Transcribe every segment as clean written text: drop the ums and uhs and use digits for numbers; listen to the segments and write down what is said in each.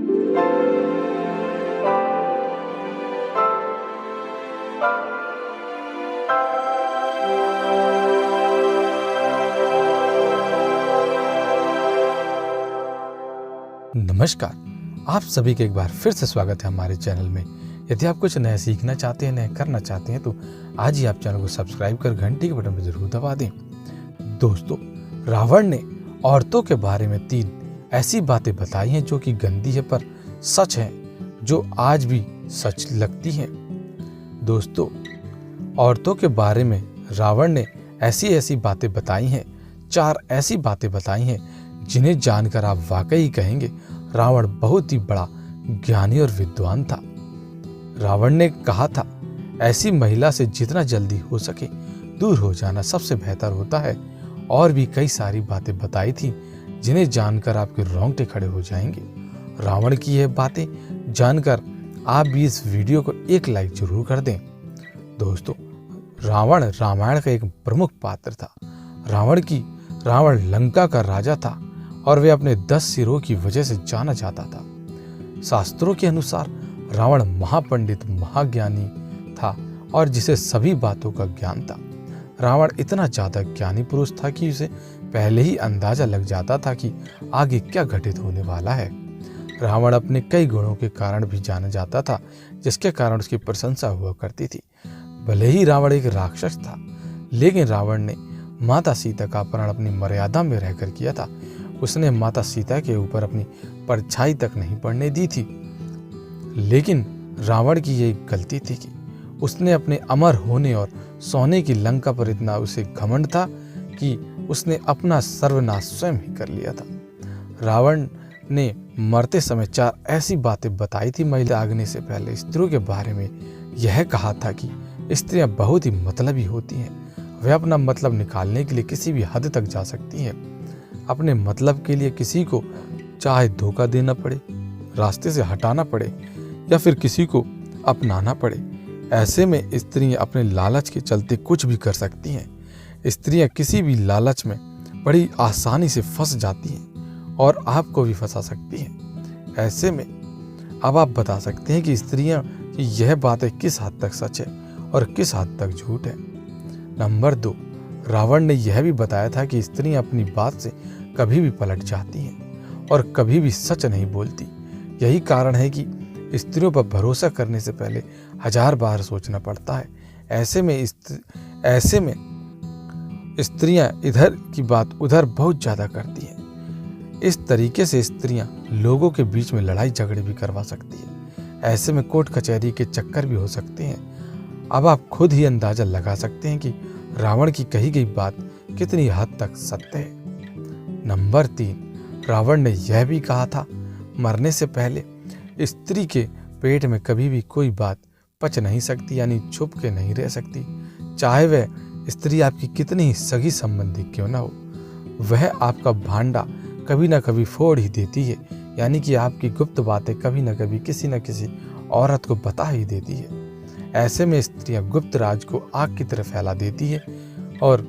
नमस्कार, आप सभी का एक बार फिर से स्वागत है हमारे चैनल में। यदि आप कुछ नया सीखना चाहते हैं, नया करना चाहते हैं तो आज ही आप चैनल को सब्सक्राइब कर घंटी के बटन पर जरूर दबा दें। दोस्तों, रावण ने औरतों के बारे में 3 ऐसी बातें बताई हैं जो कि गंदी है पर सच हैं, जो आज भी सच लगती हैं। दोस्तों, औरतों के बारे में रावण ने ऐसी बातें बताई हैं, 4 ऐसी बातें बताई हैं जिन्हें जानकर आप वाकई कहेंगे रावण बहुत ही बड़ा ज्ञानी और विद्वान था। रावण ने कहा था, ऐसी महिला से जितना जल्दी हो सके दूर हो जाना सबसे बेहतर होता है। और भी कई सारी बातें बताई थी जिन्हें जानकर आपके रोंगटे खड़े हो जाएंगे। रावण की यह बातें जानकर आप भी इस वीडियो को एक लाइक जरूर कर दें। दोस्तों, रावण रामायण का एक प्रमुख पात्र था। रावण लंका का राजा था और वे अपने 10 सिरों की वजह से जाना जाता था। शास्त्रों के अनुसार रावण महापंडित, महाज्ञानी था और जिसे सभी बातों का ज्ञान था। रावण इतना ज्यादा ज्ञानी पुरुष था कि उसे पहले ही अंदाजा लग जाता था कि आगे क्या घटित होने वाला है। रावण अपने कई गुणों के कारण भी जाना जाता था, जिसके कारण उसकी प्रशंसा हुआ करती थी। भले ही रावण एक राक्षस था, लेकिन रावण ने माता सीता का अपहरण अपनी मर्यादा में रहकर किया था। उसने माता सीता के ऊपर अपनी परछाई तक नहीं पड़ने दी थी। लेकिन रावण की यह गलती थी कि उसने अपने अमर होने और सोने की लंका पर इतना उसे घमंड था कि उसने अपना सर्वनाश स्वयं ही कर लिया था। रावण ने मरते समय 4 ऐसी बातें बताई थी। महिला आगने से पहले स्त्रियों के बारे में यह कहा था कि स्त्रियां बहुत ही मतलबी होती हैं। वह अपना मतलब निकालने के लिए किसी भी हद तक जा सकती हैं। अपने मतलब के लिए किसी को चाहे धोखा देना पड़े, रास्ते से हटाना पड़े या फिर किसी को अपनाना पड़े, ऐसे में स्त्रियां अपने लालच के चलते कुछ भी कर सकती हैं। स्त्रियां किसी भी लालच में बड़ी आसानी से फंस जाती हैं और आपको भी फंसा सकती हैं। ऐसे में अब आप बता सकते हैं कि स्त्रियां की यह बातें किस हद तक सच है और किस हद तक झूठ है। नंबर 2, रावण ने यह भी बताया था कि स्त्रियां अपनी बात से कभी भी पलट जाती हैं और कभी भी सच नहीं बोलती। यही कारण है कि स्त्रियों पर भरोसा करने से पहले 1000 बार सोचना पड़ता है। ऐसे में स्त्रियां इधर की बात उधर बहुत ज्यादा करती हैं। इस तरीके से स्त्रियां लोगों के बीच में लड़ाई झगड़े भी करवा सकती हैं। ऐसे में कोर्ट कचहरी के चक्कर भी हो सकते हैं। अब आप खुद ही अंदाजा लगा सकते हैं कि रावण की कही गई बात कितनी हद तक सत्य है। नंबर 3, रावण ने यह भी कहा था, मरने से पहले स्त्री के पेट में कभी भी कोई बात पच नहीं सकती, यानी छुप के नहीं रह सकती। चाहे वह स्त्री आपकी कितनी ही सगी संबंधी क्यों ना हो, वह आपका भांडा कभी ना कभी फोड़ ही देती है। यानी कि आपकी गुप्त बातें कभी ना कभी किसी न किसी औरत को बता ही देती है। ऐसे में स्त्रियां गुप्त राज को आग की तरह फैला देती है और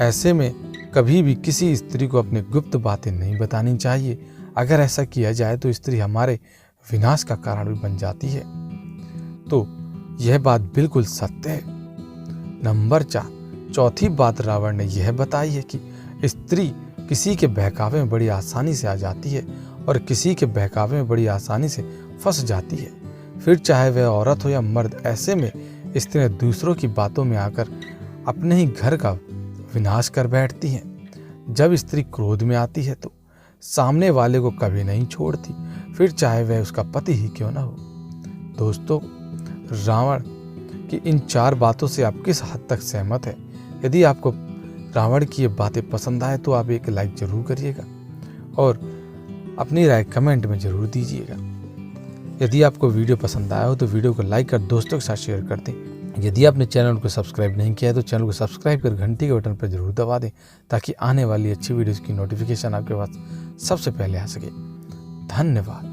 ऐसे में कभी भी किसी स्त्री को अपनी गुप्त बातें नहीं बतानी चाहिए। अगर ऐसा किया जाए तो स्त्री हमारे विनाश का कारण भी बन जाती है। तो यह बात बिल्कुल सत्य है। नंबर 4, चौथी बात रावण ने यह बताई है कि स्त्री किसी के बहकावे में बड़ी आसानी से आ जाती है और किसी के बहकावे में बड़ी आसानी से फंस जाती है, फिर चाहे वह औरत हो या मर्द। ऐसे में स्त्रियां दूसरों की बातों में आकर अपने ही घर का विनाश कर बैठती हैं। जब स्त्री क्रोध में आती है तो सामने वाले को कभी नहीं छोड़ती, फिर चाहे वह उसका पति ही क्यों ना हो। दोस्तों, रावण की इन 4 बातों से आप किस हद तक सहमत हैं? यदि आपको रावण की ये बातें पसंद आए तो आप एक लाइक जरूर करिएगा और अपनी राय कमेंट में जरूर दीजिएगा। यदि आपको वीडियो पसंद आया हो तो वीडियो को लाइक कर दोस्तों के साथ शेयर कर दें। यदि आपने चैनल को सब्सक्राइब नहीं किया है तो चैनल को सब्सक्राइब कर घंटी के बटन पर जरूर दबा दें, ताकि आने वाली अच्छी वीडियोस की नोटिफिकेशन आपके पास सबसे पहले आ सके। धन्यवाद।